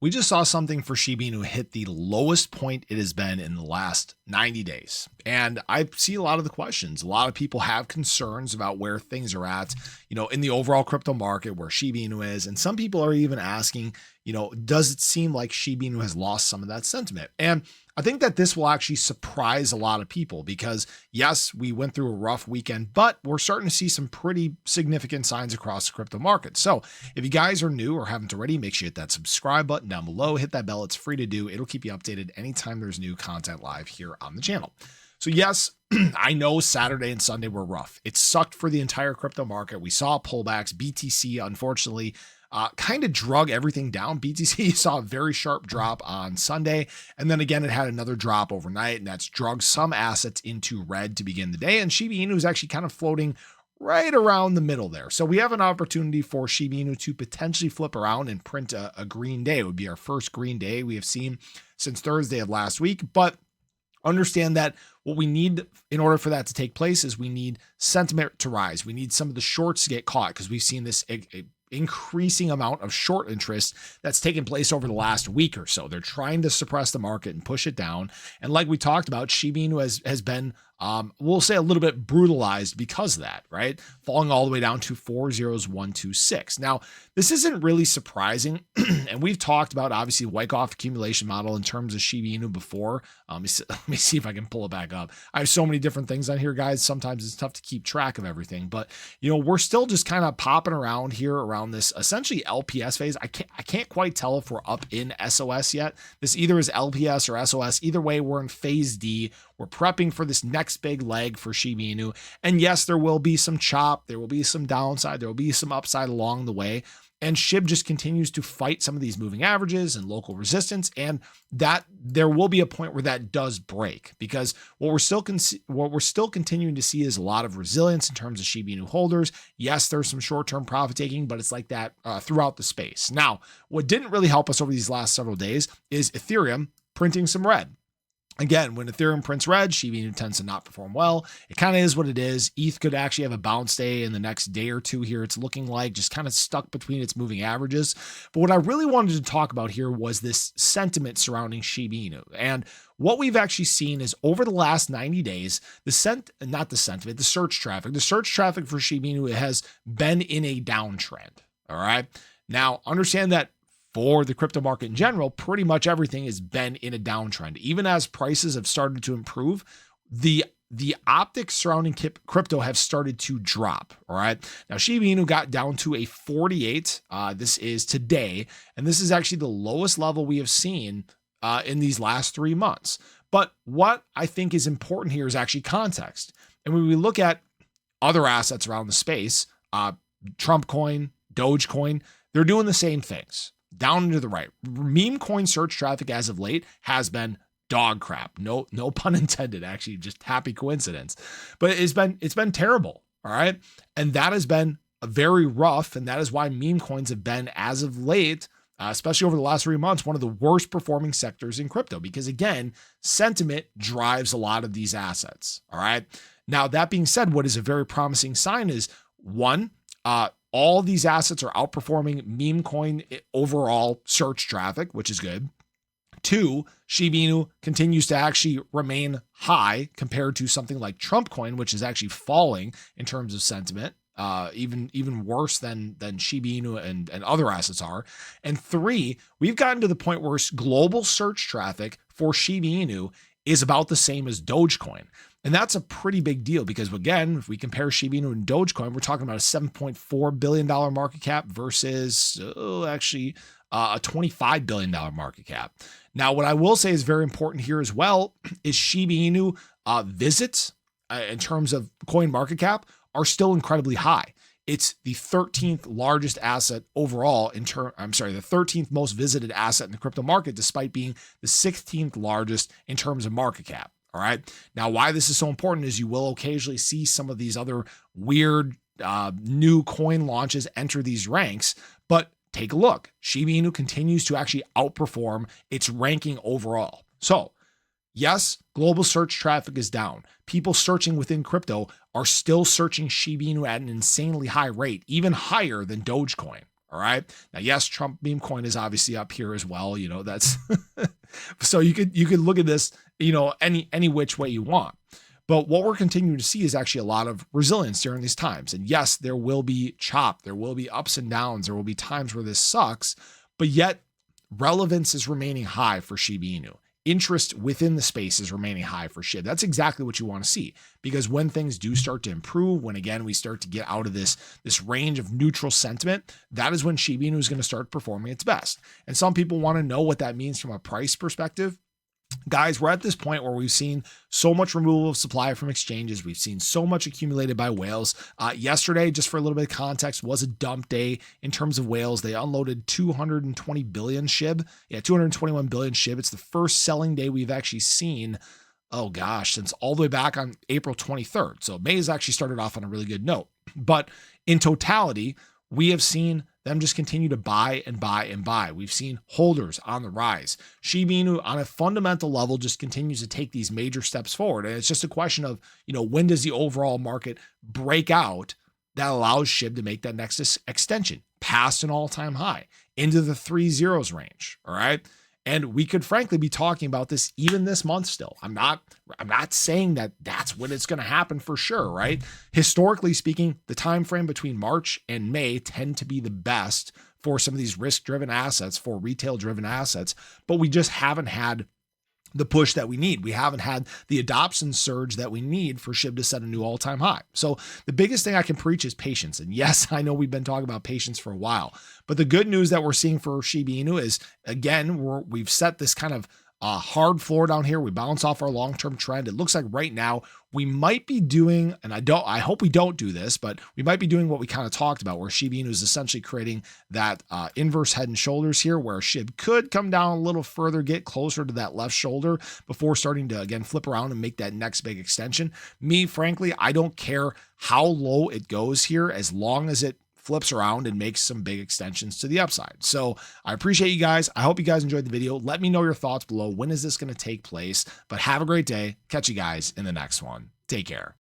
We just saw something for Shiba Inu hit the lowest point it has been in the last 90 days. And I see a lot of the questions. A lot of people have concerns about where things are at, in the overall crypto market, where Shiba Inu is. And some people are even asking, does it seem like Shiba Inu has lost some of that sentiment? And I think that this will actually surprise a lot of people because, yes, we went through a rough weekend, but we're starting to see some pretty significant signs across the crypto market. So if you guys are new or haven't already, make sure you hit that subscribe button down below, hit that bell. It's free to do. It'll keep you updated anytime there's new content live here on the channel. So yes, I know Saturday and Sunday were rough. It sucked for the entire crypto market. We saw pullbacks. BTC, unfortunately, kind of drug everything down. BTC saw a very sharp drop on Sunday, and then again, it had another drop overnight, and that's drugged some assets into red to begin the day. And Shiba Inu is actually kind of floating right around the middle there. So we have an opportunity for Shiba Inu to potentially flip around and print a green day. It would be our first green day we have seen since Thursday of last week, but understand that what we need in order for that to take place is we need sentiment to rise. We need some of the shorts to get caught because we've seen this increasing amount of short interest that's taken place over the last week or so. They're trying to suppress the market and push it down. And like we talked about, Shiba Inu has been, we'll say, a little bit brutalized because of that, right? Falling all the way down to 40126. Now, this isn't really surprising. And we've talked about, obviously, Wyckoff accumulation model in terms of Shiba Inu before. Let me see if I can pull it back up. I have so many different things on here, guys. Sometimes it's tough to keep track of everything, but we're still just kind of popping around here around this essentially LPS phase. I can't quite tell if we're up in SOS yet. This either is LPS or SOS. Either way, we're in phase D. We're prepping for this next big leg for Shiba Inu. And yes, there will be some chop. There will be some downside. There will be some upside along the way. And SHIB just continues to fight some of these moving averages and local resistance. And that there will be a point where that does break, because what we're still continuing to see is a lot of resilience in terms of Shiba Inu holders. Yes, there's some short-term profit taking, but it's like that throughout the space. Now, what didn't really help us over these last several days is Ethereum printing some red. Again, when Ethereum prints red, Shiba Inu tends to not perform well. It kind of is what it is. ETH could actually have a bounce day in the next day or two here. It's looking like just kind of stuck between its moving averages. But what I really wanted to talk about here was this sentiment surrounding Shiba Inu. And what we've actually seen is over the last 90 days, the search traffic for Shiba Inu has been in a downtrend. All right. Now, understand that for the crypto market in general, pretty much everything has been in a downtrend. Even as prices have started to improve, the optics surrounding crypto have started to drop. All right. Now, Shiba Inu got down to a 48. This is today. And this is actually the lowest level we have seen in these last 3 months. But what I think is important here is actually context. And when we look at other assets around the space, Trump coin, Dogecoin, they're doing the same things. Down and to the right. Meme coin search traffic as of late has been dog crap. No pun intended, actually, just happy coincidence. But it's been terrible. All right. And that has been very rough. And that is why meme coins have been, as of late, especially over the last 3 months, one of the worst performing sectors in crypto, because again, sentiment drives a lot of these assets. All right. Now, that being said, what is a very promising sign is one, all these assets are outperforming meme coin overall search traffic, which is good. Two, Shiba Inu continues to actually remain high compared to something like Trump coin, which is actually falling in terms of sentiment, even worse than Shiba Inu and other assets are. And three, we've gotten to the point where global search traffic for Shiba Inu is about the same as Dogecoin. And that's a pretty big deal because, again, if we compare Shiba Inu and Dogecoin, we're talking about a $7.4 billion market cap versus a $25 billion market cap. Now, what I will say is very important here as well is Shiba Inu visits in terms of coin market cap are still incredibly high. It's the 13th largest asset overall the 13th most visited asset in the crypto market, despite being the 16th largest in terms of market cap. All right. Now, why this is so important is you will occasionally see some of these other weird new coin launches enter these ranks, but take a look. Shiba Inu continues to actually outperform its ranking overall. So yes, global search traffic is down. People searching within crypto are still searching Shiba Inu at an insanely high rate, even higher than Dogecoin. All right. Now, yes, Trump meme coin is obviously up here as well. That's so you could look at this, any which way you want. But what we're continuing to see is actually a lot of resilience during these times. And yes, there will be chop, there will be ups and downs, there will be times where this sucks, but yet relevance is remaining high for Shiba Inu. Interest within the space is remaining high for SHIB. That's exactly what you want to see, because when things do start to improve, when again we start to get out of this range of neutral sentiment, that is when Shiba Inu is going to start performing its best. And some people want to know what that means from a price perspective. Guys, we're at this point where we've seen so much removal of supply from exchanges. We've seen so much accumulated by whales. Yesterday, just for a little bit of context, was a dump day in terms of whales. They unloaded 220 billion SHIB. Yeah, 221 billion SHIB. It's the first selling day we've actually seen, oh gosh, since all the way back on April 23rd. So May has actually started off on a really good note. But in totality, we have seen them just continue to buy and buy and buy. We've seen holders on the rise. Shiba Inu on a fundamental level just continues to take these major steps forward. And it's just a question of, when does the overall market break out that allows SHIB to make that next extension past an all-time high into the 3 zeros range. All right. And we could frankly be talking about this even this month still. I'm not saying that that's when it's going to happen for sure, right? Historically speaking, the time frame between March and May tend to be the best for some of these risk-driven assets, for retail-driven assets, but we just haven't had the push that we need. We haven't had the adoption surge that we need for SHIB to set a new all-time high. So the biggest thing I can preach is patience. And yes, I know we've been talking about patience for a while, but the good news that we're seeing for Shiba Inu is, again, we've set this kind of hard floor down here. We bounce off our long-term trend. It looks like right now we might be doing, and I hope we don't do this, but we might be doing what we kind of talked about, where Shiba Inu is essentially creating that inverse head and shoulders here, where SHIB could come down a little further, get closer to that left shoulder before starting to again flip around and make that next big extension. Me, frankly, I don't care how low it goes here as long as it flips around and makes some big extensions to the upside. So I appreciate you guys. I hope you guys enjoyed the video. Let me know your thoughts below. When is this going to take place? But have a great day. Catch you guys in the next one. Take care.